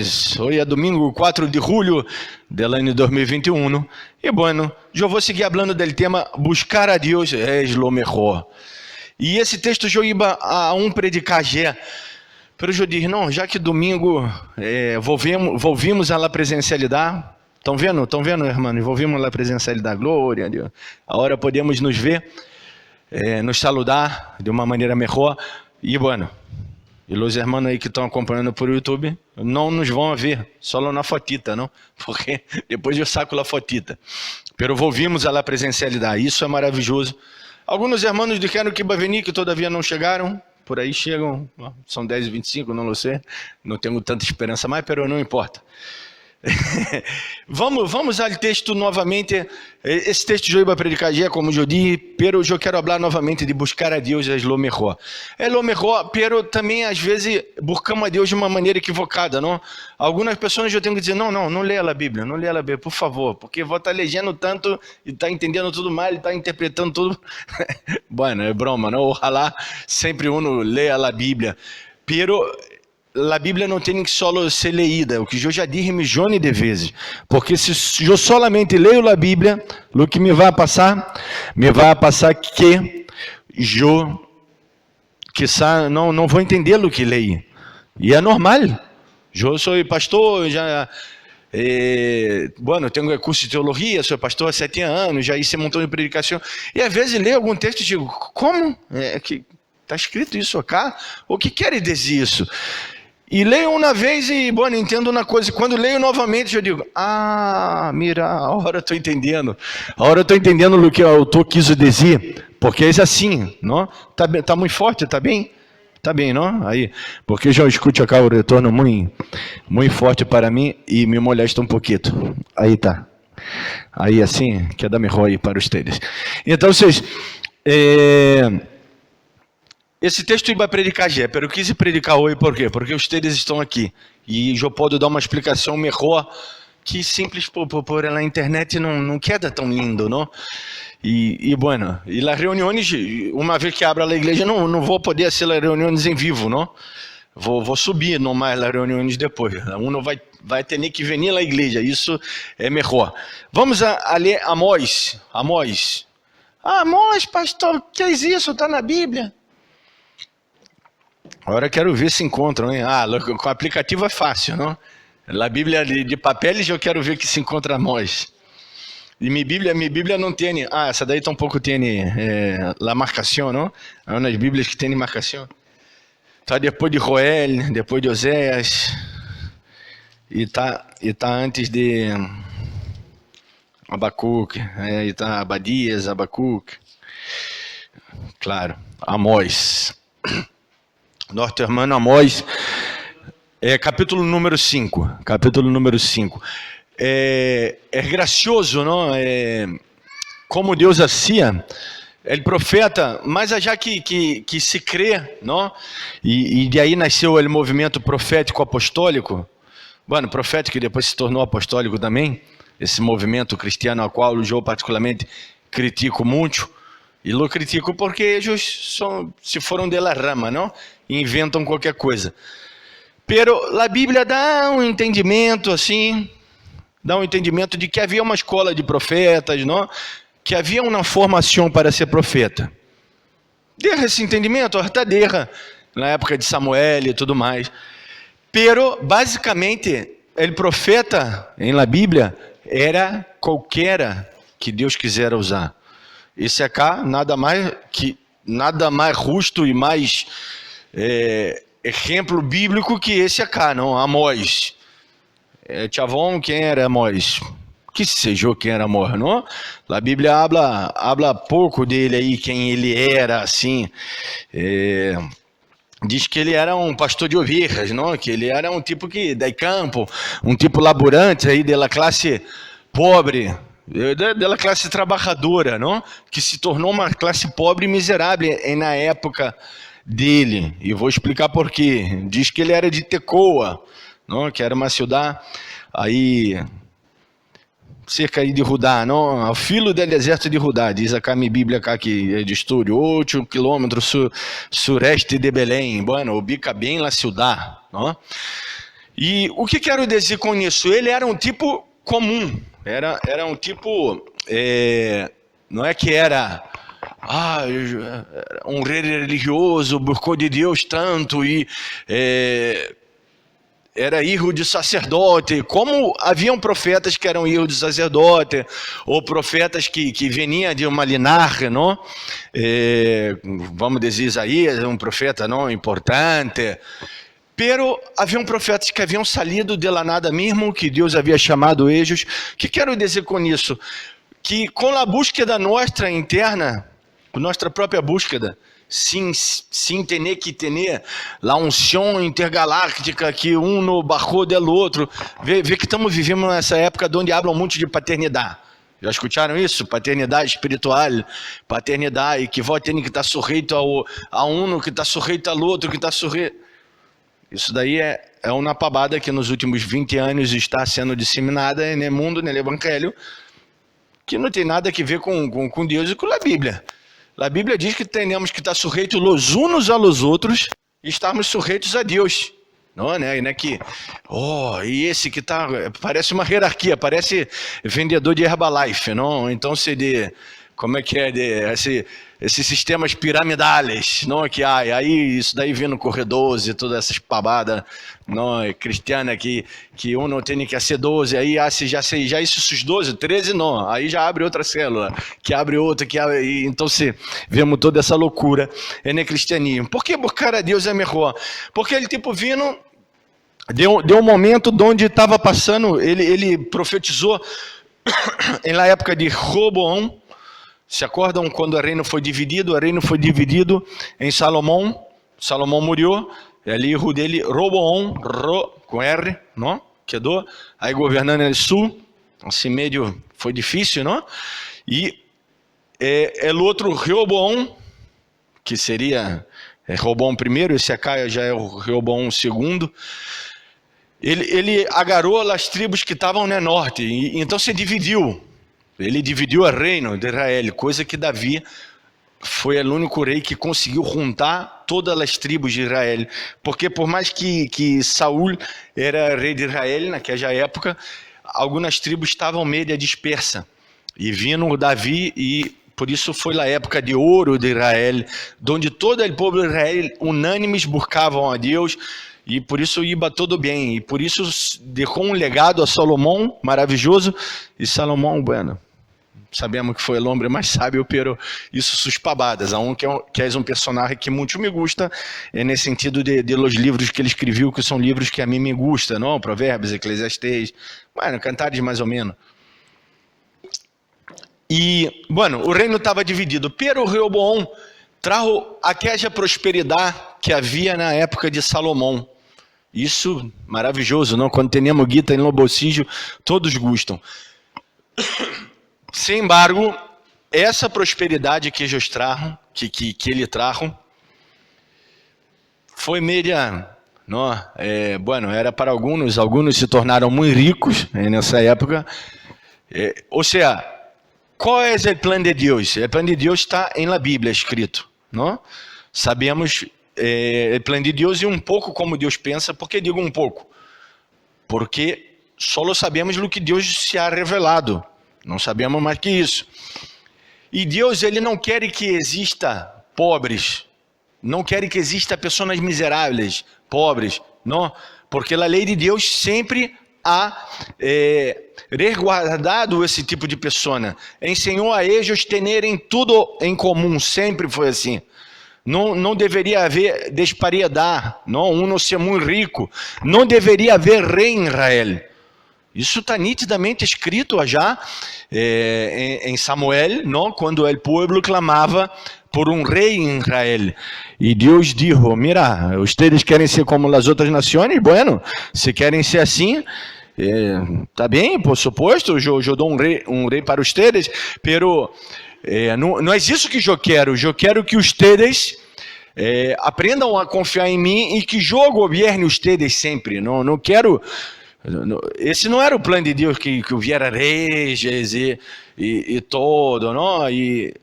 todos, hoy es domingo 4 de julio del año 2021 y bueno, yo voy a seguir hablando del tema buscar a Dios es lo mejor. E esse texto eu ia a predicar já, mas eu disse, não, já que domingo volvimos à presencialidade, estão vendo, irmão? Volvimos à presencialidade, glória a Deus. Agora podemos nos ver, nos saludar de uma maneira melhor. E bueno, e os irmãos aí que estão acompanhando por YouTube, não nos vão ver, só na fotita, não? Porque depois eu saco a fotita. Pero volvimos à presencialidade, isso é maravilhoso. Alguns irmãos disseram que iam vir, que todavia não chegaram. Por aí chegam, são 10h25, não sei. Não tenho tanta esperança mais, mas não importa. Vamos ao texto novamente. Esse texto eu ia predicar já, como eu disse, mas eu quero falar novamente de buscar a Deus é lo mejor. É lo mejor, mas também às vezes buscamos a Deus de uma maneira equivocada, não? Algumas pessoas eu tenho que dizer, não leia a Bíblia, não leia a Bíblia, por favor, porque vou estar lendo tanto e está entendendo tudo mal, está interpretando tudo. Bueno, é broma, não? Ojalá sempre uno leia a Bíblia, pero a Bíblia não tem que só ser leída, o que eu já disse milhões de vezes, porque se eu solamente leio a Bíblia, o que me vai passar que eu quizá não vou entender o que leio, e é normal. Eu sou pastor, já tenho curso de teologia, sou pastor há 7 anos, já hice um montão de predicação, e às vezes leio algum texto e digo, como? Que está escrito isso acá? O que quer dizer isso? E leio uma vez e, entendo uma coisa. Quando leio novamente, eu digo, mira, agora estou entendendo. Agora estou entendendo o que o autor quis dizer. Porque é assim, não? Tá muito forte, tá bem? Tá bem, não? Aí, porque já escuto acá o retorno muito forte para mim e me molesta um pouquinho. Aí tá. Aí assim, queda melhor aí para vocês. Então, vocês... Esse texto eu ia predicar já, mas eu quis predicar hoje por quê? Porque vocês estão aqui e eu posso dar uma explicação melhor que simples por na internet não queda tão lindo, não? E as reuniões, uma vez que abra a igreja, não vou poder ser as reuniões em vivo, não? Vou subir não mais as reuniões depois. Uno vai ter que vir à igreja, isso é melhor. Vamos a ler Amós. Amós, pastor, que é isso? Está na Bíblia? Agora quero ver se encontram, hein? Com o aplicativo é fácil, não? A Bíblia de papéis eu quero ver que se encontra Amós. E minha Bíblia não tem. Essa daí tampouco tem a marcação, não? É uma das Bíblias que tem marcação. Está depois de Joel, depois de Oséias. E tá antes de Abacuque. E está Abadias, Abacuque. Claro, Amós. Nosso irmão Amós, capítulo número 5. É gracioso, não? Como Deus hacía, o profeta, mas já que se crê, não? E de aí nasceu o movimento profético apostólico, profético que depois se tornou apostólico também, esse movimento cristiano ao qual eu particularmente critico muito. E lo critico porque eles se foram de la rama, não? Inventam qualquer coisa. Pero a Bíblia dá um entendimento assim, de que havia uma escola de profetas, não? Que havia uma formação para ser profeta. Derra esse entendimento, derra, na época de Samuel e tudo mais. Pero, basicamente, o profeta, em la Bíblia, era qualquer que Deus quisera usar. Esse acá, nada mais justo e mais exemplo bíblico que esse acá, não? Amós. Chavão, quem era Amós? Que seja quem era Amós, não? A Bíblia habla pouco dele aí, quem ele era, assim. Diz que ele era um pastor de ovelhas, não? Que ele era um tipo de campo, um tipo laburante aí da classe pobre, da classe trabalhadora, não? Que se tornou uma classe pobre e miserável na época dele. E vou explicar por quê. Diz que ele era de Tecoa, não? Que era uma cidade aí cerca aí de Judá, não? Ao filo do deserto de Judá. Diz a minha Bíblia cá que é de estúdio, 8 quilômetros sureste de Belém. Bueno, ubica bem la ciudad, não? E o que quero dizer com isso? Ele era um tipo comum, era um tipo, não é que era um rei religioso, buscou de Deus tanto e era filho de sacerdote, como haviam profetas que eram filhos de sacerdote, ou profetas que vinham de uma linhagem, não? Vamos dizer, Isaías, um profeta não importante. Pero haviam profetas que haviam salido de la nada mesmo, que Deus havia chamado eles. O que quero dizer com isso? Que com a búsqueda nossa interna, com nossa própria búsqueda, sem ter que ter a unção intergaláctica que um no barco do outro, vê que estamos vivendo nessa época onde hablam muito de paternidade. Já escutaram isso? Paternidade espiritual, paternidade que vai ter que estar sujeito a um, que está sujeito ao outro, que está sujeito. Isso daí é uma pabada que nos últimos 20 anos está sendo disseminada no mundo, no Evangelho, que não tem nada a ver com Deus e com a Bíblia. A Bíblia diz que temos que estar sujeitos los unos a los outros e estarmos sujeitos a Deus. Não é que, e esse que está, parece uma hierarquia, parece vendedor de Herbalife, não? Então como é que é, esses sistemas piramidales, não? Que aí isso daí vem no corredores e todas essas pavadas, não? Cristiana que um não tem que ser 12, aí já esses 12, 13 não, aí já abre outra célula, que abre outra, então vemos toda essa loucura no cristianismo. Por que buscar a Deus é melhor? Porque ele vindo, deu um momento onde estava passando, ele profetizou na época de Roboão. Se acordam quando o reino foi dividido? O reino foi dividido em Salomão. Salomão morreu. Ali o dele, Roboão, com R, não? Quedou. Aí governando no sul. Assim meio foi difícil, não? E o outro Reoboão, que seria Roboão I, esse acá já é o Reoboão II. Ele agarrou as tribos que estavam no norte. E então se dividiu. Ele dividiu o reino de Israel, coisa que Davi foi o único rei que conseguiu juntar todas as tribos de Israel. Porque por mais que Saul era rei de Israel naquela época, algumas tribos estavam meio dispersas. E vindo Davi, e por isso foi a época de ouro de Israel, onde todo o povo de Israel unânimes buscavam a Deus, e por isso ia tudo bem. E por isso deixou um legado a Salomão, maravilhoso, e Salomão, bueno, sabemos que foi o homem mais sábio, pero isso sus pabadas. Que é um personagem que muito me gusta, nesse sentido de los livros que ele escreveu, que são livros que a mim me gustam, não? Provérbios, Eclesiastes, bueno, Cantares mais ou menos. E, bueno, o reino estava dividido, pero o Reoboão trajo aquela prosperidade que havia na época de Salomão. Isso, maravilhoso, não? Quando temos guita no bolsillo, todos gostam. Sem embargo, essa prosperidade que eles traram, que ele trajo, foi meia, não? Bueno, era para alguns se tornaram muito ricos nessa época. Ou seja, qual é o plano de Deus? O plano de Deus está na Bíblia escrito, não? Sabemos o plano de Deus e um pouco como Deus pensa. Por que digo um pouco? Porque só sabemos o que Deus se ha revelado. Não sabemos mais que isso. E Deus, ele não quer que exista pobres, não quer que exista pessoas miseráveis, pobres, não, porque a lei de Deus sempre ha resguardado esse tipo de pessoa, ensinou a eles terem tudo em comum, sempre foi assim. Não deveria haver disparidade, não ser muito rico, não deveria haver rei em Israel. Isso está nitidamente escrito já em Samuel, não? Quando o povo clamava por um rei em Israel. E Deus disse, mira, vocês querem ser como as outras nações? Bueno, se querem ser assim, tá bem, por suposto, eu dou um rei para vocês, pero não é isso que eu quero que vocês aprendam a confiar em mim e que eu governe vocês sempre. Não quero... Esse não era o plano de Deus, que hubiera reis e todo, não? E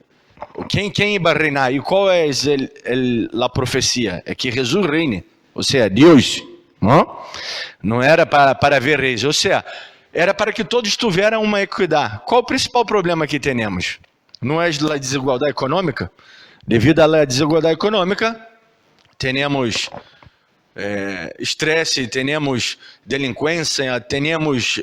quem vai reinar? E qual é a profecia? É que Jesus reine, ou seja, Deus, não? Não era para ver reis, ou seja, era para que todos tivessem uma equidade. Qual o principal problema que temos? Não é a desigualdade econômica? Devido à desigualdade econômica, temos estresse, temos delinquência, temos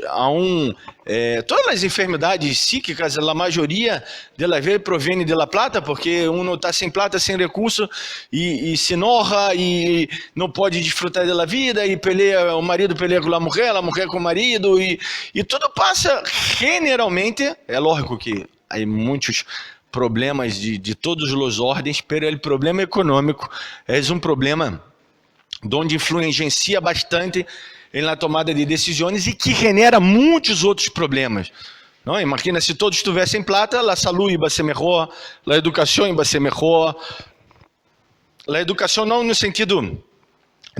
todas as enfermidades psíquicas, a maioria delas provém de la plata, porque não está sem plata, sem recurso, e se enoja, e não pode desfrutar da vida, e o marido pelea com a mulher com o marido, e tudo passa, generalmente, é lógico que há muitos problemas de todas as ordens, mas o problema econômico é um problema onde influencia bastante na tomada de decisões e que genera muitos outros problemas. Não? Imagina se todos tivessem plata, a saúde ia ser melhor, a educação ia ser melhor. A educação não no sentido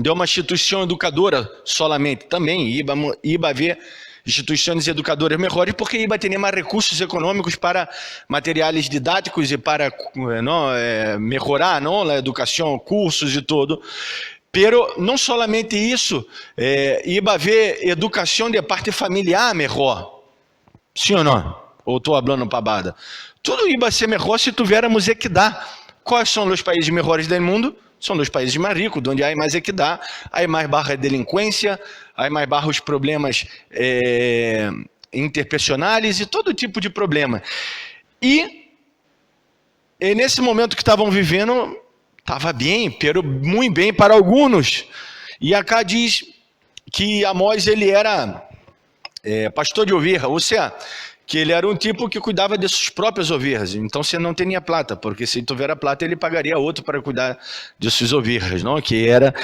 de uma instituição educadora solamente, também ia haver instituições educadoras melhores, porque ia ter mais recursos econômicos para materiais didáticos e para melhorar a educação, cursos e tudo. Pero não somente isso, ia haver educação de parte familiar melhor. Sim ou não? Ou estou falando pavada? Tudo ia ser melhor se tivéssemos equidade. Quais são os países melhores do mundo? São os países mais ricos, onde há mais equidade, há mais barra delinquência, há mais barra os problemas interpessoais e todo tipo de problema. E nesse momento que estavam vivendo, estava bem, pero muito bem para alguns. E acá diz que Amós ele era pastor de ovelha, ou seja, que ele era um tipo que cuidava de suas próprias ovelhas. Então você não tinha plata, porque se tivesse plata ele pagaria outro para cuidar de suas ovelhas, não? Que era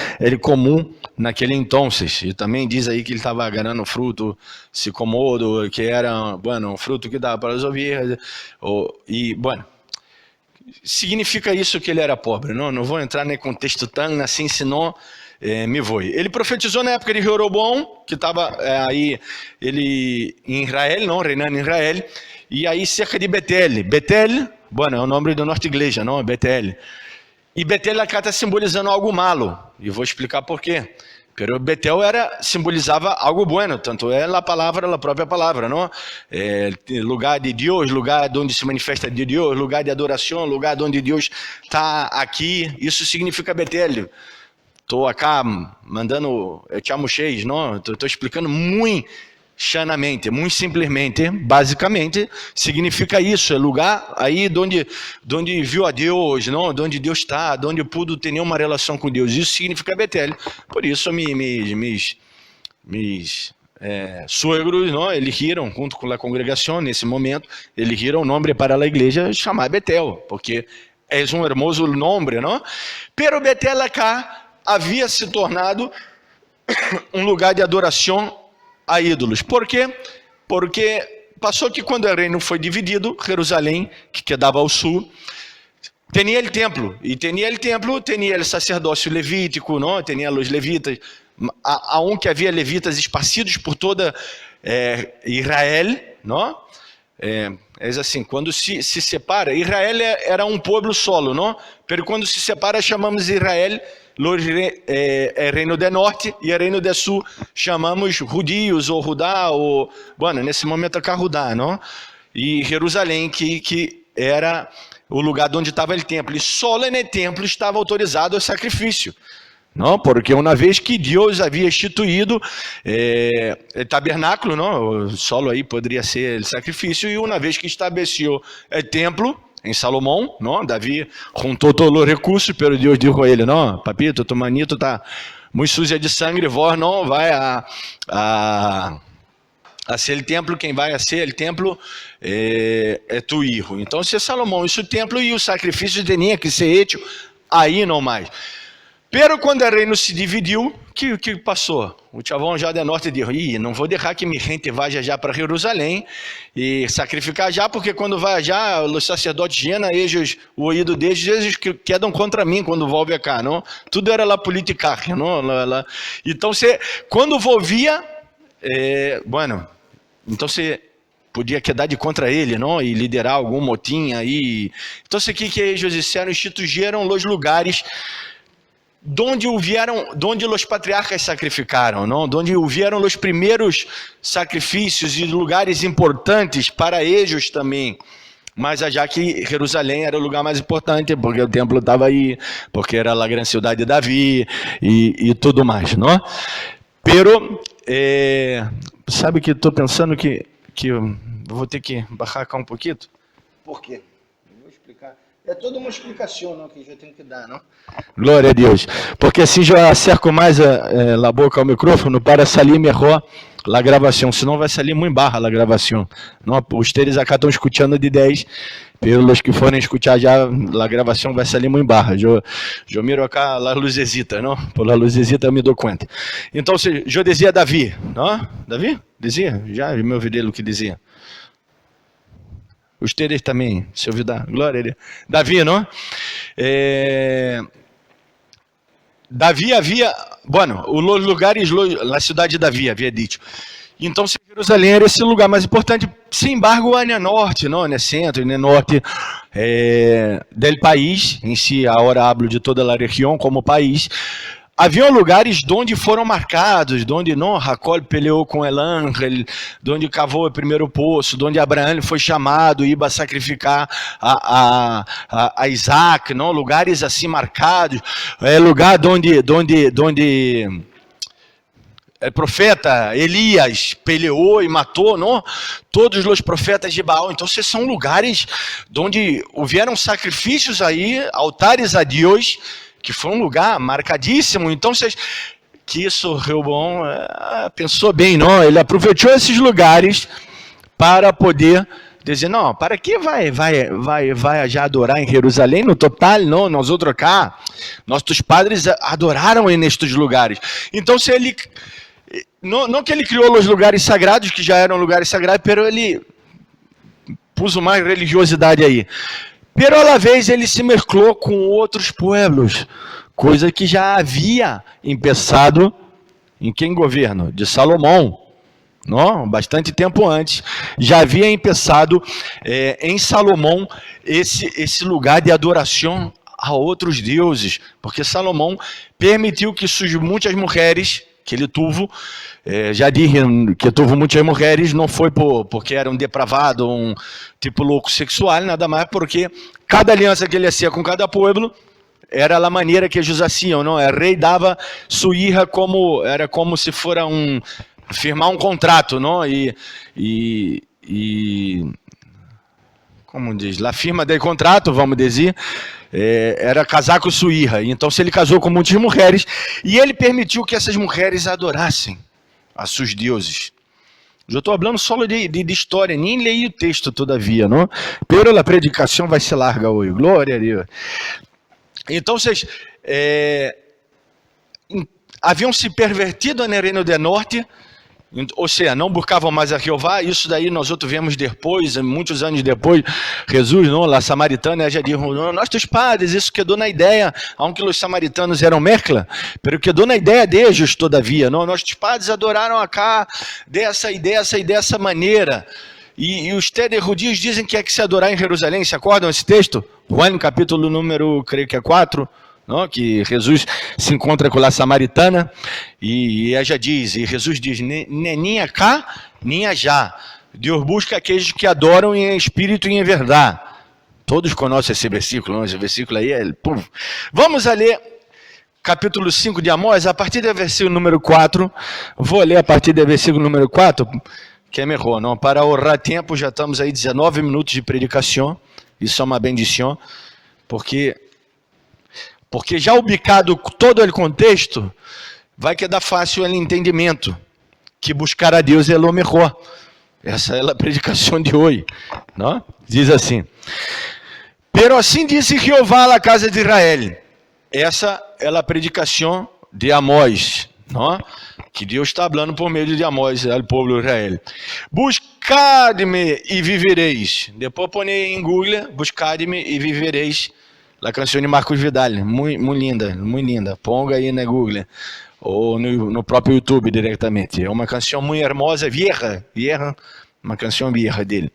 comum naquele então. E também diz aí que ele estava ganhando fruto sicomodo, que era um fruto que dava para as ovelhas. Significa isso que ele era pobre, não vou entrar nesse contexto tão assim, senão me vou. Ele profetizou na época de Jeroboão, que estava ele em Israel, não, reinando em Israel, e aí cerca de Betel. Betel, é o nome da nossa igreja, não, Betel. E Betel acá está simbolizando algo malo, e vou explicar por quê. Pero Betel simbolizava algo bueno, tanto é a própria palavra, não? Lugar de Deus, lugar onde se manifesta de Deus, lugar de adoração, lugar onde Deus está aqui. Isso significa Betel. Estou acá mandando chamucheis, não? Estou explicando muito chanamente, muito simplesmente, basicamente, significa isso, é lugar aí onde viu a Deus, não? Onde Deus está, onde pude ter uma relação com Deus, isso significa Betel. Por isso, meus sogros, não? Elegiram, junto com a congregação, nesse momento, elegiram o nome para a igreja chamar Betel, porque é um hermoso nome, não? Pero Betel acá havia se tornado um lugar de adoração a ídolos. Por quê? Porque passou que quando o reino foi dividido, Jerusalém, que quedava ao sul, tinha o templo, e tinha o sacerdócio levítico, não? Tinha os levitas, aonde havia levitas esparcidos por toda Israel, não? É assim, quando se separa, Israel era um povo solo, não? Pero quando se separa, chamamos Israel reino do norte e reino do sul chamamos judios ou Judá ou nesse momento acá Judá, não? E Jerusalém que era o lugar onde estava o templo, e só no templo estava autorizado o sacrifício, não? Porque uma vez que Deus havia instituído o tabernáculo, não? Solo aí poderia ser o sacrifício, e uma vez que estabeleceu o templo em Salomão, não? Davi juntou todos os recursos, pero Deus disse a ele, não, papito, tu manito está muito suja de sangue, vós não vai a ser o templo, quem vai a ser o templo é tu filho. Então, se Salomão isso o templo e o sacrifício tinha que ser hecho aí não mais. Pero quando o reino se dividiu, que passou? O chavão já de norte disse, não vou deixar que minha gente vá já para Jerusalém e sacrificar já, porque quando vai já, os sacerdotes gena, eles, o ouído deles, eles quedam contra mim quando volve cá, não? Tudo era lá política, não? Então, quando volvia, então você podia quedar de contra ele, não? E liderar algum motim aí. Então, o que eles disseram? Instituíram os lugares donde os patriarcas sacrificaram, não? Donde houveram os primeiros sacrifícios e lugares importantes para eles também. Mas já que Jerusalém era o lugar mais importante, porque o templo estava aí, porque era a grande cidade de Davi e tudo mais, não? Pero, sabe que estou pensando que eu vou ter que baixar cá um pouquinho? Por quê? Vou explicar. É toda uma explicação, não, que já tenho que dar, não? Glória a Deus. Porque assim já acerco mais a boca ao microfone para salir melhor a gravação. Senão vai sair muito barra a gravação. Não, ustedes acá estão escutando de 10. Pelos que forem escutar já, a gravação vai sair muito barra. Eu miro acá a luzezita, não? Por a luzezita eu me dou conta. Então, eu dizia Davi, não? Davi? Dizia? Já me ouvi dele o que dizia. Ustedes também, se ouviu dar. Glória a Deus. Davi, não? Davi havia, bueno, os lugares, na cidade de Davi, havia dito. Então, Jerusalém era esse lugar mais importante, sem embargo, é norte, não, é centro, é norte do país, em si, agora hablo de toda a região como país. Havia lugares onde foram marcados, onde Jacó peleou com Elângel, onde cavou o primeiro poço, onde Abraão foi chamado e ia sacrificar a Isaac, não? Lugares assim marcados, lugar onde o profeta Elias peleou e matou, não? Todos os profetas de Baal. Então, esses são lugares onde houveram sacrifícios aí, altares a Deus, que foi um lugar marcadíssimo. Então, que isso, Reubom pensou bem, não? Ele aproveitou esses lugares para poder dizer, não, para que vai já adorar em Jerusalém? No total, não, nós outros cá, nossos padres adoraram nestes lugares. Então, se ele, não que ele criou os lugares sagrados, que já eram lugares sagrados, mas ele pôs mais religiosidade aí. Pero a la vez ele se mesclou com outros pueblos, coisa que já havia começado em quem governo? De Salomão, não? Bastante tempo antes, já havia começado em Salomão esse lugar de adoração a outros deuses, porque Salomão permitiu que muitas mulheres que ele teve, já disse que teve muitas mulheres, não foi porque era um depravado, um tipo louco sexual, nada mais, porque cada aliança que ele fazia com cada povo era a maneira que eles faziam, não? O rei dava sua hija era como se fora firmar um contrato, não? E como diz, a firma do contrato, vamos dizer, era casar com sua hija. Então, se ele casou com muitas mulheres, e ele permitiu que essas mulheres adorassem a seus deuses. Eu estou falando só de história, nem leí o texto todavia, não? Pero a predicação vai ser larga hoje, glória a Deus. Então, vocês haviam se pervertido no Reino do Norte, ou seja, não buscavam mais a Jeová. Isso daí nós outros vemos depois, muitos anos depois, Jesus, não, a samaritana já dijo, nossos padres, isso quedou na ideia, aunque os samaritanos eram mezcla, pero quedou na ideia deles, todavia, não, nossos padres adoraram acá dessa e dessa maneira. E os judios dizem que se adorar em Jerusalém, se acordam esse texto? Juan, capítulo número, creio que é 4, não? Que Jesus se encontra com a samaritana e ela já diz, e Jesus diz, nem cá, nem allá. Deus busca aqueles que adoram em espírito e em verdade. Todos conhecem esse versículo, não? Esse versículo aí Vamos a ler capítulo 5 de Amós, a partir do versículo número 4. Vou ler a partir do versículo número 4, que é melhor, não? Para ahorrar tempo, já estamos aí 19 minutos de predicação. Isso é uma bendição, porque já ubicado todo o contexto, vai quedar fácil o entendimento, que buscar a Deus é o melhor. Essa é a predicação de hoje, não? Diz assim, pero assim disse Jeová à casa de Israel. Essa é a predicação de Amós, não? Que Deus está falando por meio de Amós ao povo de Israel. Buscai-me e vivereis. Depois põe em Google, buscai-me e vivereis. A canção de Marcos Vidal, muito linda, muito linda. Ponga aí na Google ou no próprio YouTube diretamente. É uma canção muito hermosa, vieja, uma canção vieja dele.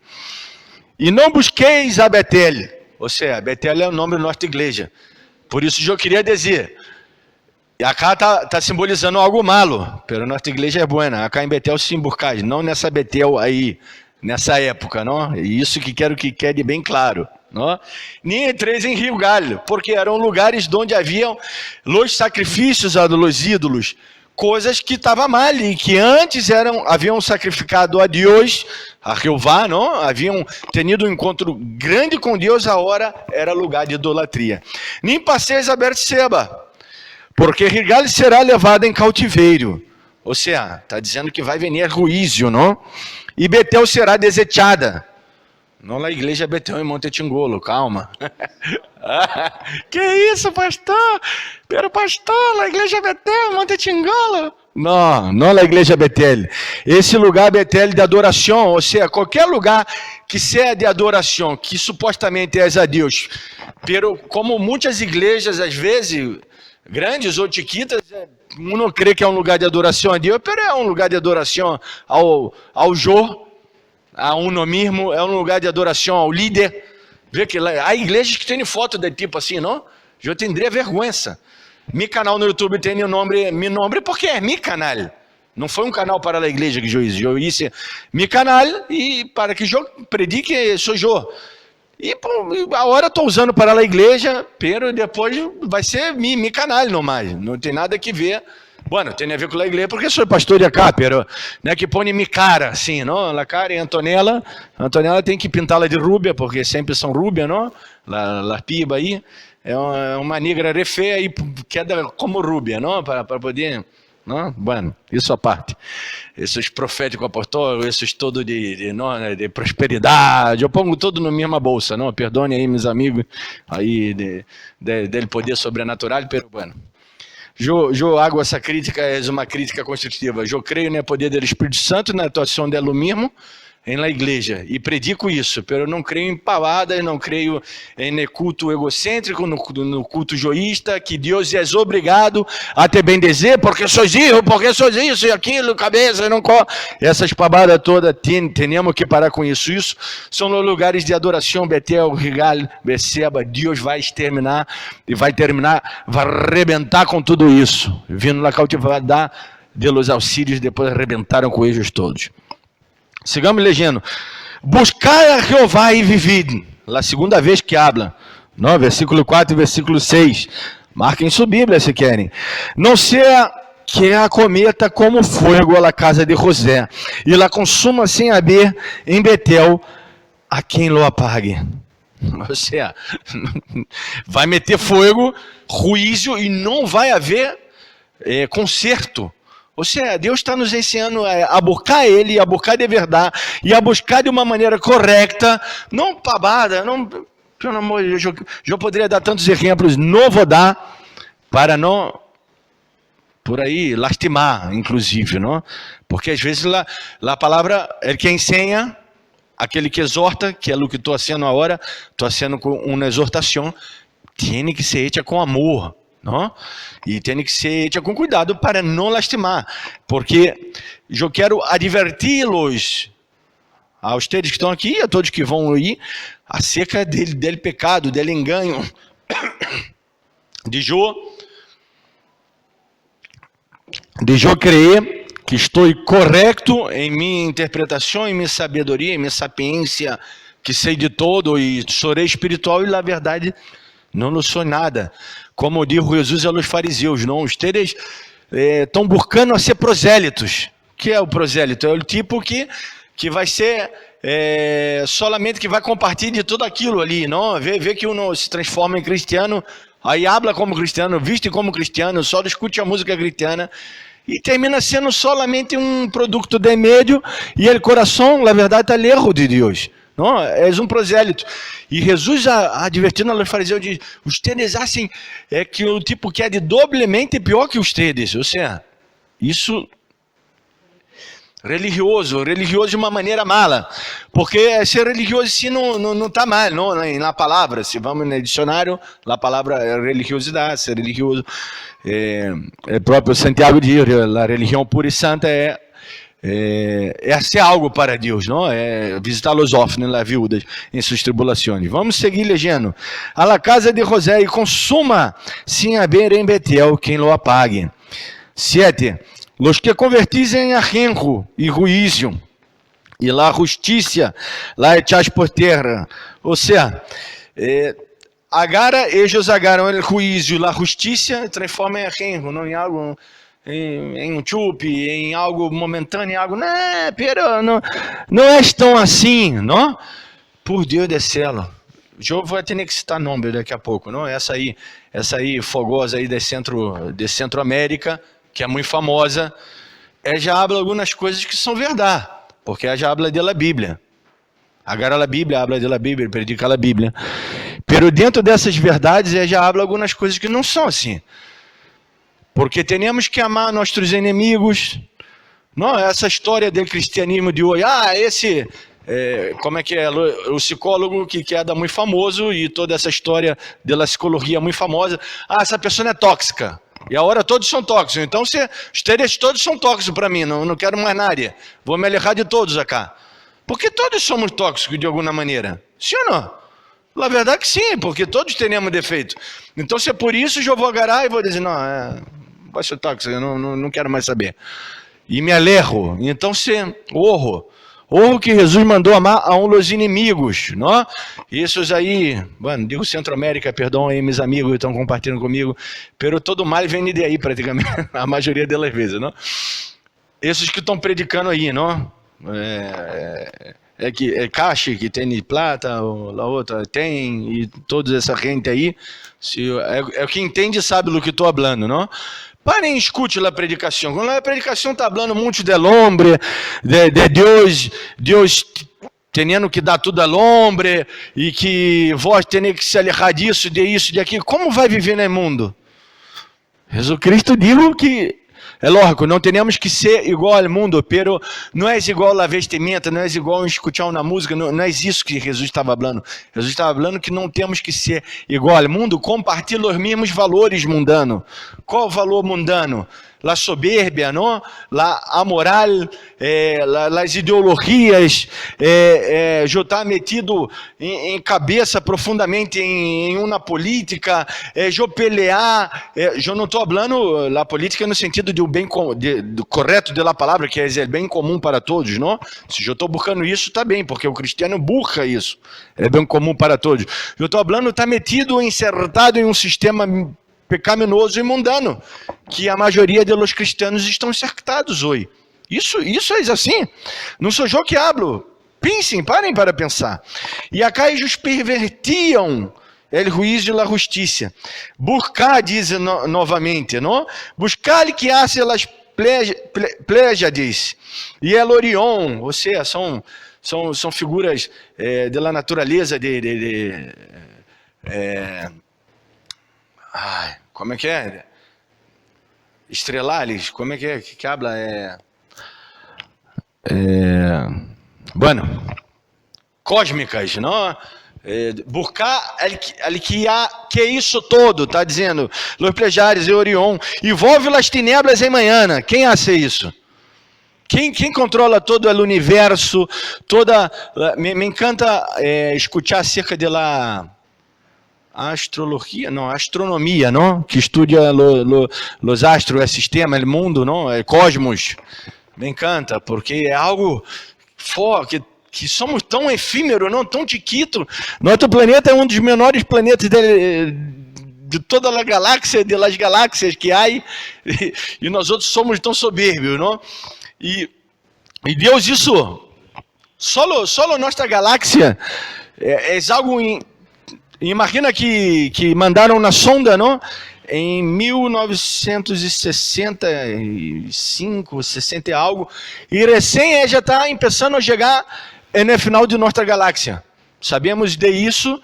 E não busqueis a Betel, ou seja, Betel é o nome da nossa igreja. Por isso eu queria dizer, E acá tá simbolizando algo malo, pero nossa igreja é buena. Acá em Betel sim burcais, não nessa Betel aí, nessa época, não? E isso que quero que quede bem claro, não? Nem entreis em Gilgal, porque eram lugares onde haviam os sacrifícios a los ídolos, coisas que estavam mal e que antes haviam sacrificado a Deus, a Jeová, não? Haviam tenido um encontro grande com Deus, agora era lugar de idolatria. Nem passeis a Berseba, porque Gilgal será levada em cautiveiro. Ou seja, está dizendo que vai venir juízo, não? E Betel será desechada. Não na igreja Betel em Monte Tingolo, calma. Que isso, pastor? Pero pastor, na igreja Betel em Monte Tingolo? Não na igreja Betel. Esse lugar Betel de adoração, ou seja, qualquer lugar que seja de adoração, que supostamente é a Deus. Pero como muitas igrejas, às vezes, grandes ou chiquitas, não crê que é um lugar de adoração a Deus, pero é um lugar de adoração ao Jô, a uno mesmo, é um lugar de adoração ao líder. Vê que lá, há igrejas que têm foto de tipo assim, não? Eu teria vergonha. Meu canal no YouTube tem meu nome porque é meu canal. Não foi um canal para a igreja que eu hice. Eu hice meu canal e para que eu predique sou eu. E agora estou usando para a igreja, pero depois vai ser meu canal não mais. Não tem nada que ver. Bueno, tem a ver com a igreja porque sou pastor de acá, pero né, que põe minha cara, assim, não? La cara e Antonella tem que pintá-la de rúbia, porque sempre são rúbia, não? La piba aí é uma negra re feia e queda como rúbia, não? Para poder, não? Bueno, isso à parte. Esses proféticos apostólicos, esses todos de prosperidade, eu pongo tudo na mesma bolsa, não? Perdone aí, meus amigos, aí del poder sobrenatural, pero bueno. Eu hago essa crítica, é uma crítica construtiva. Eu creio no poder do Espírito Santo, na atuação dele mesmo, em la igreja, e predico isso, pero eu não creio em pavadas, não creio em culto egocêntrico, no culto joísta, que Deus é obrigado a te bendizer, porque sois filho, porque sois isso e aquilo, cabeça, não corre. Essas pavadas todas, temos que parar com isso. Isso são os lugares de adoração, Betel, Gilgal, Berseba. Deus vai exterminar, e vai terminar, vai arrebentar com tudo isso. Vindo na cautividade de los auxílios, depois arrebentaram com eles todos. Sigamos lendo. Buscar a Jeová e vivid. A segunda vez que habla. No, versículo 4 e versículo 6. Marquem sua Bíblia se querem. Não seja que a cometa como fogo a casa de José, e la consuma sem haver em Betel a quem lo apague. Ou seja, vai meter fogo, juízo, e não vai haver conserto. Ou seja, Deus está nos ensinando a buscar Ele, a buscar de verdade, e a buscar de uma maneira correta, não pavada, não, pelo amor de Deus, eu poderia dar tantos exemplos, não vou dar, para não, por aí, lastimar, inclusive, não? Porque às vezes a palavra é que ensina, aquele que exorta, que é o que estou fazendo agora, estou fazendo com uma exortação, tem que ser hecha com amor. Não? E tem que ser hecha com cuidado para não lastimar, porque eu quero adverti-los, a vocês que estão aqui, a todos que vão ir, acerca dele pecado, dele engano, de eu crer que estou correto em minha interpretação, em minha sabedoria, em minha sapiência, que sei de todo e sou espiritual e na verdade não sou nada. Como diz Jesus aos fariseus, não, ustedes estão buscando a ser prosélitos. O que é o prosélito? É o tipo que vai ser solamente que vai compartilhar de tudo aquilo ali, não? Vê que uno se transforma em cristiano, aí habla como cristiano, viste como cristiano, só escute a música cristiana, e termina sendo solamente um produto de meio, e o coração, na verdade, está lejos de Deus. Não, és um prosélito. E Jesus, advertindo aos fariseus, diz: ustedes acham que o tipo que é de doblemente pior que ustedes. Ou seja, isso religioso de uma maneira mala. Porque ser religioso sim não está mal, não, na palavra. Se vamos no dicionário, a palavra é religiosidade, ser religioso. O próprio Santiago diz: a religião pura e santa é hacer algo para Deus, não? Visitar os órfãos, las viudas em suas tribulações. Vamos seguir lendo. A la casa de José e consuma sin haber en Betel quem lo apague. 7. Los que convertissem a genro e juízo, e la justicia la echas por terra. Ou seja, agora ellos agarram o juízo e la justicia transformam em genro, não em algo, em um chup, em algo momentâneo, em algo, não é tão assim, não? Por Deus do céu. Eu vou ter que citar nome daqui a pouco, não? Essa aí fogosa aí de Centro-América, que é muito famosa, já habla algumas coisas que são verdade, porque já habla da Bíblia. Agarra a Bíblia, habla da Bíblia, predica a Bíblia. Pero dentro dessas verdades, já habla algumas coisas que não são assim. Porque temos que amar nossos inimigos. Não, essa história do cristianismo de hoje. Como é que é? O psicólogo que é muito famoso e toda essa história da psicologia muito famosa. Essa pessoa é tóxica. E agora todos são tóxicos. Então, os todos são tóxicos para mim. Não quero mais nada. Vou me alejar de todos acá. Porque todos somos tóxicos de alguma maneira. Sim ou não? Na verdade que sim, porque todos temos defeito. Então, se é por isso, eu vou agarrar e vou dizer, vai ser tóxico, eu não quero mais saber. E me alejo. Então, honro que Jesus mandou amar a os inimigos, não? Esses aí, digo Centro-América, perdão aí, meus amigos que estão compartilhando comigo, pero todo mal vem de aí, praticamente, a maioria delas vezes, não? Esses que estão predicando aí, não? Caixa que tem plata, a outra tem, e toda essa gente aí, quem entende sabe do que estou falando, não? Parem, escute a predicação. Quando a predicação está falando muito del hombre, de Deus tendo que dar tudo al hombre, e que vós tenho que se alejar disso, de aquilo, como vai viver no mundo? Jesus Cristo diz que é lógico, não temos que ser igual ao mundo, pero não é igual a vestimenta, não é igual a escutar uma música, não é isso que Jesus estava falando. Jesus estava falando que não temos que ser igual ao mundo, compartilhar os mesmos valores mundanos. Qual o valor mundano? La soberbia, não? La amoral, las ideologias, eu estar metido em cabeça profundamente em uma política, eu pelear, eu não estou falando a política no sentido de bem do correto da palavra, que é bem comum para todos, não? Se eu estou buscando isso, está bem, porque o cristiano busca isso, é bem comum para todos. Eu estou falando, está metido, insertado em um sistema pecaminoso e mundano, que a maioria dos cristãos estão cercados hoje. Isso é assim. Não sou eu que hablo. Pensem, parem para pensar. E acá eles pervertiam o juízo e a justiça. Buscar, diz novamente, não? Buscar que hace las Pléjades e el Orion, ou seja, são figuras da natureza como é que é? Estrelares, como é que habla? Cósmicas, não? Buscar que é isso todo, está dizendo, Los Plejares e Orion, envolve las tinieblas em manhã. Quem hace isso? Quem controla todo o universo, me encanta escutar acerca de astronomia, não? Que estuda os astros, o sistema, o mundo, não? O cosmos. Me encanta, porque é algo forte, que somos tão efímeros, não? Tão chiquito. Nosso planeta é um dos menores planetas de toda a galáxia, das galáxias que há, e nós outros somos tão soberbios, não? E Deus, isso, só nossa galáxia é algo. Imagina que mandaram na sonda, não? Em 1965, 60 e algo, e recém já está começando a chegar no final de nossa galáxia. Sabemos de isso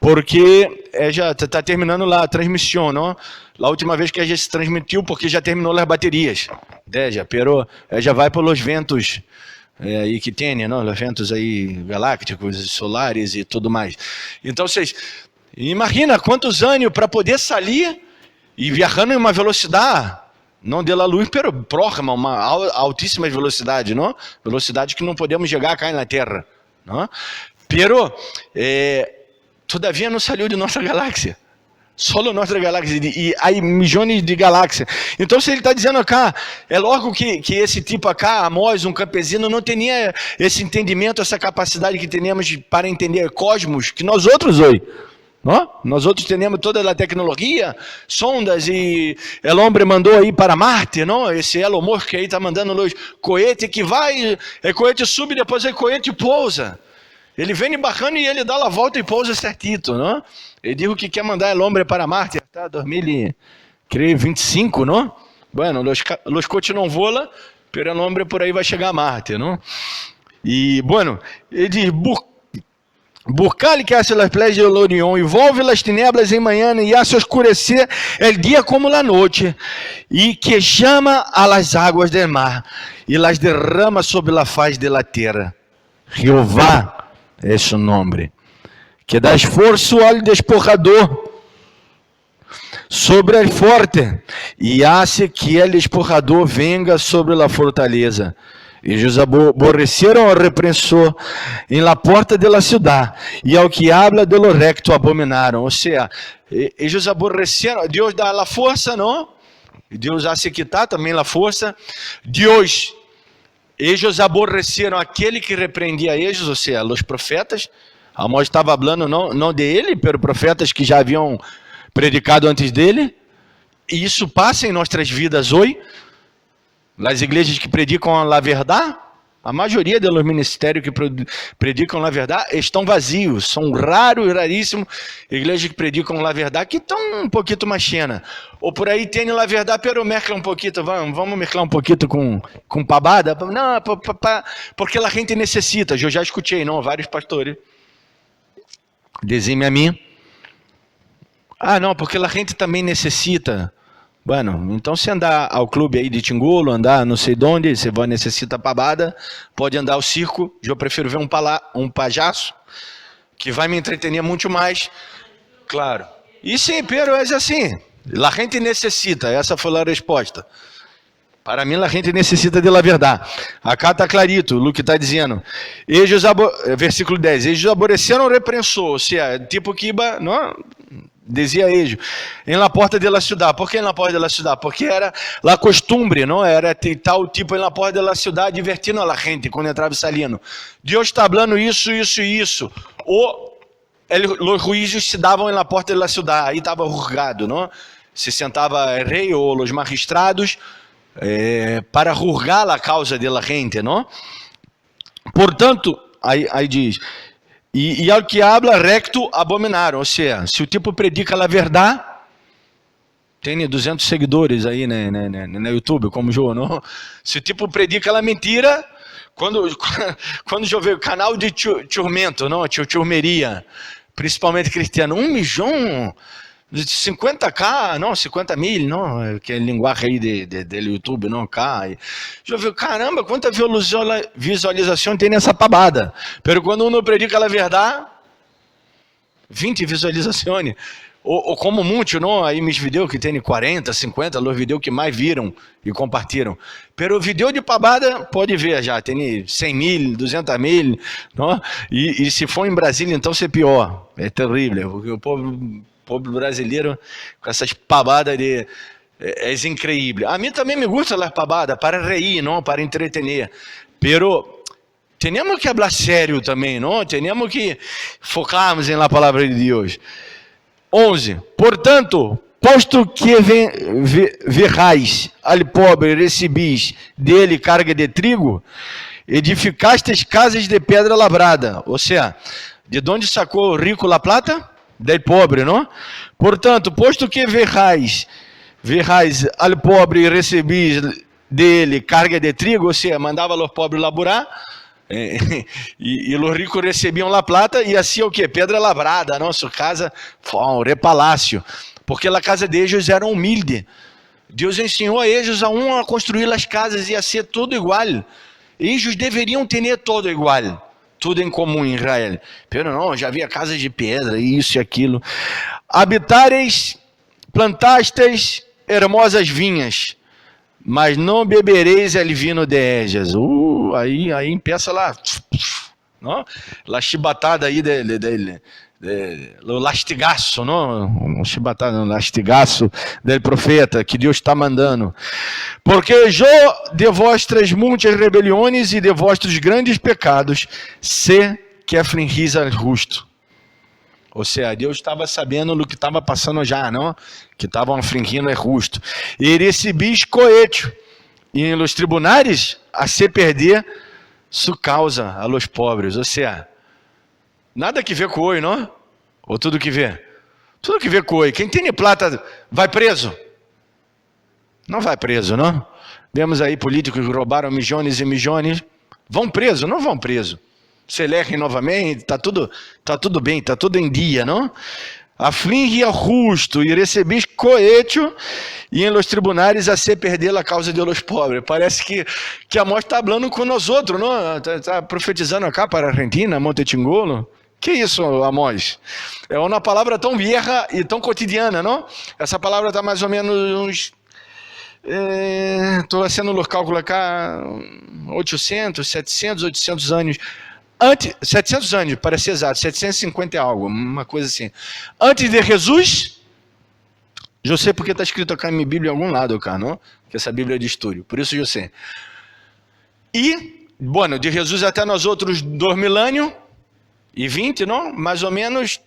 porque já está terminando lá a transmissão, não? A última vez que a gente se transmitiu, porque já terminou as baterias, já vai pelos ventos aí que tem, não? Os ventos aí galácticos, solares e tudo mais. Então vocês imagina quantos anos para poder sair e viajando em uma velocidade, não de la luz, pero próxima, uma altíssima velocidade, não? Velocidade que não podemos chegar acá na Terra, não? Pero, todavia não saiu de nossa galáxia. Só nossa galáxia, e há milhões de galáxias. Então, se ele está dizendo acá, é logo que esse tipo acá, Amós, um campesino, não tinha esse entendimento, essa capacidade que temos para entender cosmos, que nós outros hoje. Não? Nós outros temos toda a tecnologia, sondas, e o homem mandou aí para Marte, não? Esse Elon Musk aí está mandando os cohete que vai, o cohete sube, depois o cohete pousa. Ele vem bajando e ele dá a volta e pousa certito, não? Ele diz que quer mandar o homem para Marte até 2025, não? Bueno, os coches não voam, pero o homem por aí vai chegar a Marte, não? E, bueno, ele diz, Buscar-lhe que hace las playas de Orión, y volve las tinieblas en mañana, y hace oscurecer el día como la noche, y que llama a las aguas del mar, y las derrama sobre la faz de la tierra. Jehová é su nombre, que dá esforço al despojador sobre el forte, y hace que el despojador venga sobre la fortaleza. Ellos aborreceram ao reprensor em la porta de la ciudad, e ao que habla de lo recto abominaram. Ou seja, eles aborreceram, Deus dá a força, não? Deus hace quitar também a força. Eles aborreceram aquele que repreendia eles, ou seja, os profetas. Amós estava falando não de ele, pero profetas que já haviam predicado antes dele. E isso passa em nossas vidas hoje. As igrejas que predicam a verdade, a maioria dos ministérios que predicam a verdade estão vazios. São raros e raríssimos igrejas que predicam a verdade, que estão um pouquinho mais cheias. Ou por aí tem a verdade, pero mescla um pouquinho, vamos mesclar um pouquinho com pabada. Não, porque a gente necessita. Eu já escutei, vários pastores dizem a mim, não, porque a gente também necessita. Bueno, então se andar ao clube aí de Tingolo, andar não sei de onde, você vai necessita pabada, pode andar ao circo. Eu prefiro ver um pajaço, que vai me entretener muito mais, claro. E sim, pero é assim, a gente necessita, essa foi a resposta. Para mim, a gente necessita de la verdade. Acá está clarito, o Luke está dizendo, versículo 10, eles aborreceram o reprensor, ou seja, tipo que não... Dizia ele, em la porta de la ciudad. Por que em la porta de la ciudad? Porque era la costumbre, não? Era tal tipo em la porta de la ciudad, divertindo a la gente quando entrava e salindo. Deus está falando isso, isso e isso. Ou os juízes se davam em la porta de la ciudad, aí estava juzgado, não? Se sentava o rei ou os magistrados para julgar a causa de la gente, não? Portanto, aí diz... E ao que habla recto abominaram, ou seja, se o tipo predica a verdade, tem 200 seguidores aí no YouTube, como João, não? Se o tipo predica a mentira, quando eu vejo o canal de churmento, não? Churmeria, principalmente cristiano, 1 milhão, 50k, não, 50 mil, não, que é linguagem aí do YouTube, não, cá. Já viu, caramba, quanta visualização tem nessa pabada. Pero quando uno predica a verdade, 20 visualizações. Ou como muito, não, aí meus vídeos que tem 40, 50, os vídeos que mais viram e compartilham. Pero o vídeo de pabada, pode ver já, tem 100 mil, 200 mil, não? E se for em Brasília, então é pior. É terrível, porque o povo brasileiro com essas pavadas é incrível. A mim também me gusta as pavadas para reír, não para entretener. Pero temos que falar sério também, não? Temos que focarmos na palavra de Deus. 11. Portanto, posto que verrais al pobre recebis dele carga de trigo, edificastes casas de pedra labrada. Ou seja, de onde sacou o rico la plata? Del pobre, não? Portanto, posto que verrais al pobre e recebis dele carga de trigo, ou seja, mandava os pobres laburar, e os ricos recebiam a plata, e assim o que? Pedra labrada, não? Sua casa, repalácio, porque a casa deles era humilde. Deus ensinou a eles a construir as casas e a ser tudo igual. Eles deveriam ter todo igual. Tudo em comum em Israel. Pero não, já havia casas de pedra, isso e aquilo. Habitareis, plantastes hermosas vinhas. mas não bebereis el vino de ellas. Aí empieza lá, não? La chibatada aí o lastigaço, não? Chibatada, não, lastigaço del profeta que Deus está mandando. Porque eu de vuestras muitas rebeliões e de vossos grandes pecados, sé que afligis al justo. Ou seja, Deus estava sabendo do que estava passando já, não? Que estavam afligindo é justo. E recebis cohecho, e em los tribunais a se perder su causa a los pobres. Ou seja, nada que ver com oi, não? Ou tudo que ver? Tudo que ver com oi. Quem tem plata vai preso? Não vai preso, não? Vemos aí políticos que roubaram milhões e milhões. Vão preso? Não vão preso. Se elegem novamente, está tudo bem, está tudo em dia, não? Aflige ao justo e recebis cohecho e em los tribunais a se perder a causa de los pobres. Parece que a morte está falando com nós outros, não? Está profetizando acá para a Argentina, Montetingolo. Que isso, Amós? É uma palavra tão vieja e tão cotidiana, não? Essa palavra está mais ou menos uns... Estou fazendo o cálculo cá, 800, 700, 800 anos. 700 anos, para ser exato, 750 e algo, uma coisa assim. Antes de Jesus, eu sei porque está escrito aqui na minha Bíblia em algum lado, cara, não? Que essa Bíblia é de estúdio, por isso eu sei. E, bueno, de Jesus até nós outros 2020, não? Mais ou menos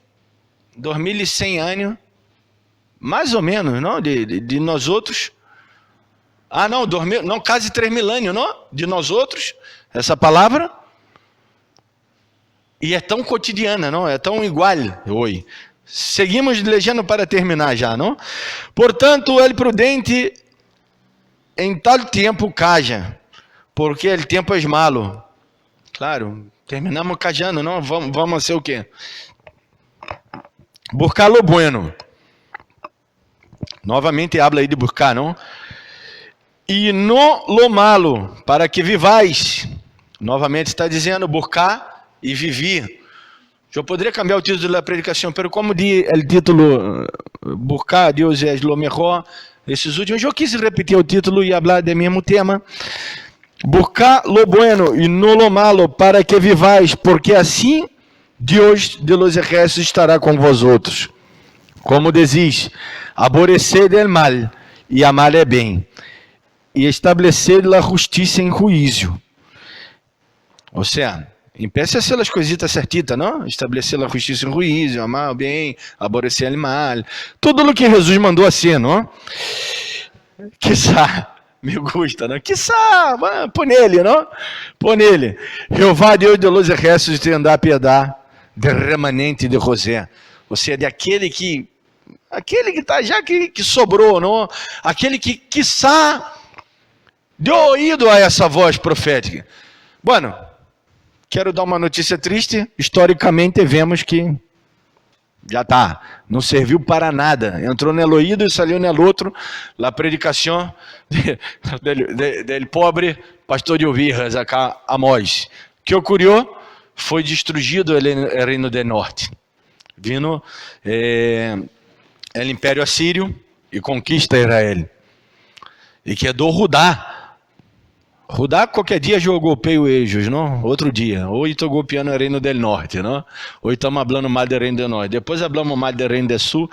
2100 anos, mais ou menos, não? De nós outros. Não, quase 3 milênios, não? De nós outros, essa palavra. E é tão cotidiana, não? É tão igual hoje. Seguimos legendo para terminar já, não? Portanto, el prudente em tal tempo caja, porque el tempo é malo. Claro, terminamos cajando, não? Vamos ser o quê? Buscar lo bueno. Novamente habla aí de buscar, não? E no lo malo, para que vivais. Novamente está dizendo buscar e vivi. Eu poderia cambiar o título da predicação, mas como diz o título buscar Deus é lo mejor, esses últimos, eu quis repetir o título e falar do mesmo tema. Buscar lo bueno e no lo malo, para que vivais, porque assim Deus de los ejércitos estará com vós outros. Como diz, aborrecer del mal e amar é bem, e estabelecer a justiça em juízo. Ou seja, empiece a ser as coisitas certitas, não? Estabelecer a justiça em juízo, amar o bem, aborrecer o mal. Tudo o que Jesus mandou assim, não? Quizá, me gusta, não? Quizá, põe nele, não? Põe nele. Jeová Deus de los ejércitos te andar a piedade de remanente de José. Ou seja, de aquele que está já que sobrou, não? Aquele que, quiçá, deu ouvido a essa voz profética. Bueno, quero dar uma notícia triste. Historicamente, vemos que já está. Não serviu para nada. Entrou no ouído e saiu no outro. A predicação do pobre pastor de ovelhas, acá, Amós. Que ocorreu? Foi destruído o reino do norte. Vindo o Império Assírio e conquista Israel. E quedou Judá. Judá qualquer dia eu golpeio eles, não? Outro dia. Hoje estou golpeando o reino do norte, não? Hoje estamos falando mal do reino do norte. Depois falamos mal do reino do sul,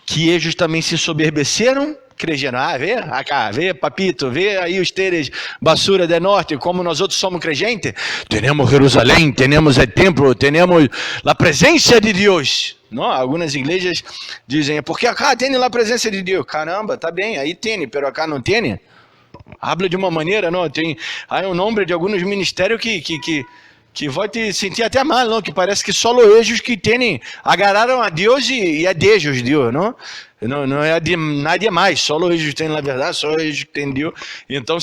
que eles também se soberbeceram, creyendo. Vê, acá, vê, papito, vê aí os teres basura do norte, como nós outros somos creyentes. Temos Jerusalém, temos o templo, temos a presença de Deus. Não? Algumas igrejas dizem, porque acá tem a presença de Deus. Caramba, tá bem, aí tem, pero acá não tem. Habla de uma maneira, não? Tem aí um nome de alguns ministérios que vai te sentir até mal, não? Que parece que só eles que têm agarraram a Deus e é Deus, não? Não é de nada mais, só eles têm na verdade, só eles que têm Deus. Então,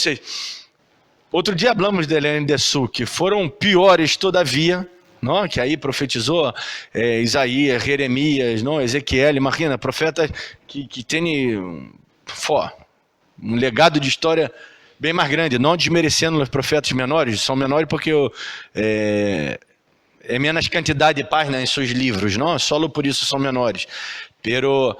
outro dia falamos de Helene de Sul, que foram piores todavia, não? Que aí profetizou Isaías, Jeremias, não? Ezequiel, imagina, profetas que têm um legado de história bem mais grande, não desmerecendo os profetas menores, são menores porque é menos quantidade de páginas em seus livros, não? Só por isso são menores. Pero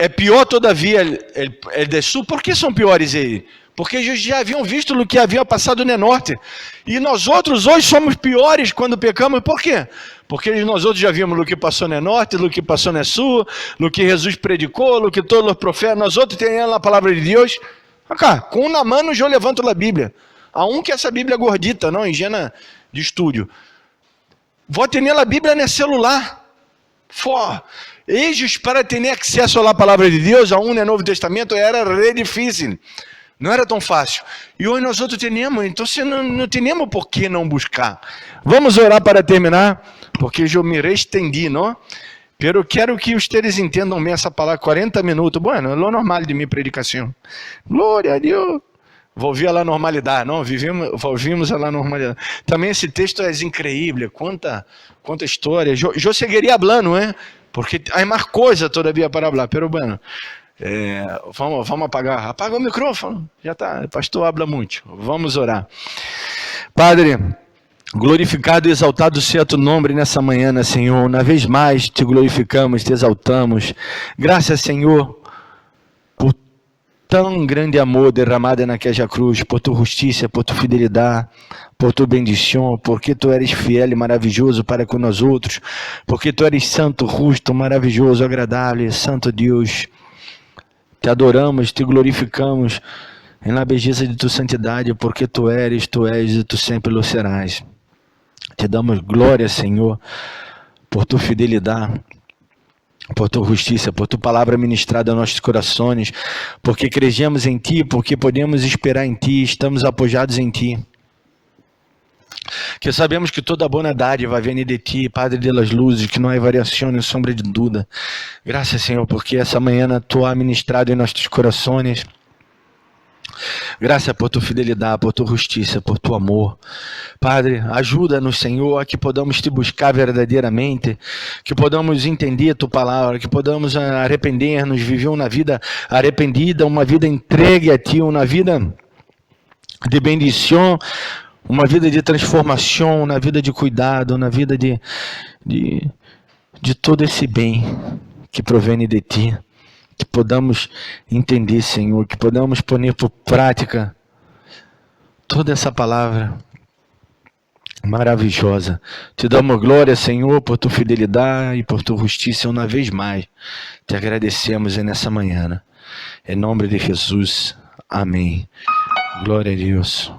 é pior todavia el de sul. Por que são piores ele? Porque eles já haviam visto o que havia passado no norte. E nós outros hoje somos piores quando pecamos. Por quê? Porque nós outros já vimos o que passou no norte, o que passou no sul, o que Jesus predicou, o que todos os profetas. Nós outros temos a palavra de Deus. Acá, com uma mano eu levanto a Bíblia. A que essa Bíblia gordita, não, higiene de estúdio. Vou ter a Bíblia no celular. Eles para ter acesso à palavra de Deus, no Novo Testamento, era re difícil. Não era tão fácil. E hoje nós outros temos, então não temos por que não buscar. Vamos orar para terminar, porque eu me estendi, não? Pero quero que vocês entendam bem essa palavra, 40 minutos. Bueno, é o normal de minha predicação. Glória a Deus. Volvi à normalidade, não? Volvimos à normalidade. Também esse texto é incrível, quanta história. Eu seguiria falando, né? Porque há mais coisa todavia para falar, pero bueno. Vamos apagar. Apaga o microfone. Já está. Pastor habla muito. Vamos orar. Padre, glorificado e exaltado seja tu nome nessa manhã, Senhor. Uma vez mais te glorificamos, te exaltamos. Graças, Senhor, por tão grande amor derramado naquela cruz, por tua justiça, por tua fidelidade, por tua bendição, porque tu eres fiel e maravilhoso para com nós outros, porque tu eres santo, justo, maravilhoso, agradável, santo Deus. Te adoramos, te glorificamos na beleza de tua santidade, porque tu és e tu sempre lo serás. Te damos glória, Senhor, por tua fidelidade, por tua justiça, por tua palavra ministrada aos nossos corações, porque cremos em ti, porque podemos esperar em ti, estamos apojados em ti. Que sabemos que toda boa dádiva vem de ti, Padre das luzes, que não há variação nem sombra de dúvida. Graças, Senhor, porque essa manhã tu has ministrado em nossos corações. Graças por tua fidelidade, por tua justiça, por teu amor. Padre, ajuda-nos, Senhor, a que podamos te buscar verdadeiramente, que podamos entender a tua palavra, que podamos arrepender-nos, viver uma vida arrependida, uma vida entregue a ti, uma vida de bendição, uma vida de transformação, uma vida de cuidado, uma vida de todo esse bem que provém de ti. Que podamos entender, Senhor, que podamos pôr por prática toda essa palavra maravilhosa. Te damos glória, Senhor, por tua fidelidade e por tua justiça uma vez mais. Te agradecemos nessa manhã. Em nome de Jesus. Amém. Glória a Deus.